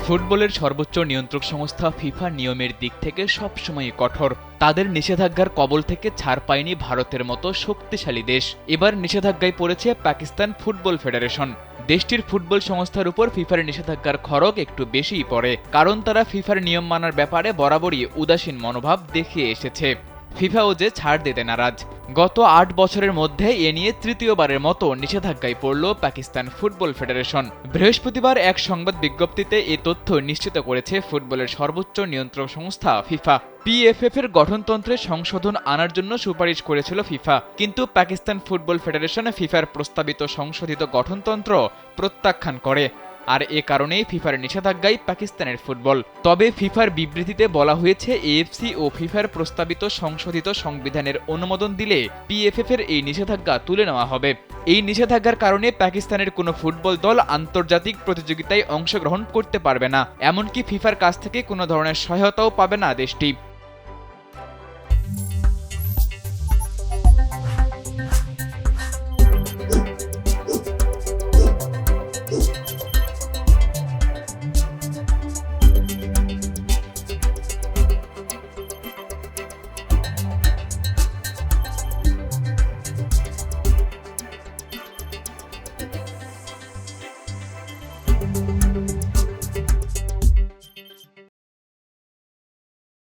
ফুটবলের সর্বোচ্চ নিয়ন্ত্রক সংস্থা ফিফা নিয়মের দিক থেকে সবসময় কঠোর। তাদের নিষেধাজ্ঞার কবল থেকে ছাড় পায়নি ভারতের মতো শক্তিশালী দেশ। এবার নিষেধাজ্ঞায় পড়েছে পাকিস্তান ফুটবল ফেডারেশন। দেশটির ফুটবল সংস্থার উপর ফিফার নিষেধাজ্ঞার খড়গ একটু বেশিই পড়ে, কারণ তারা ফিফার নিয়ম মানার ব্যাপারে বরাবরই উদাসীন মনোভাব দেখিয়ে এসেছে। ফিফাও যে ছাড় দিতে নারাজ। গত ৮ বছরের মধ্যে এ নিয়ে তৃতীয়বারের মতো নিষেধাজ্ঞায় পড়ল পাকিস্তান ফুটবল ফেডারেশন। বৃহস্পতিবার এক সংবাদ বিজ্ঞপ্তিতে এ তথ্য নিশ্চিত করেছে ফুটবলের সর্বোচ্চ নিয়ন্ত্রক সংস্থা ফিফা। পিএফএফ এর গঠনতন্ত্রে সংশোধন আনার জন্য সুপারিশ করেছিল ফিফা, কিন্তু পাকিস্তান ফুটবল ফেডারেশন ফিফার প্রস্তাবিত সংশোধিত গঠনতন্ত্র প্রত্যাখ্যান করে। আর এ কারণেই ফিফার নিষেধাজ্ঞায় পাকিস্তানের ফুটবল। তবে ফিফার বিবৃতিতে বলা হয়েছে, এএফসি ও ফিফার প্রস্তাবিত সংশোধিত সংবিধানের অনুমোদন দিলে পিএফএফ এর এই নিষেধাজ্ঞা তুলে নেওয়া হবে। এই নিষেধাজ্ঞার কারণে পাকিস্তানের কোনো ফুটবল দল আন্তর্জাতিক প্রতিযোগিতায় অংশগ্রহণ করতে পারবে না, এমনকি ফিফার কাছ থেকে কোনো ধরনের সহায়তাও পাবে না দেশটি।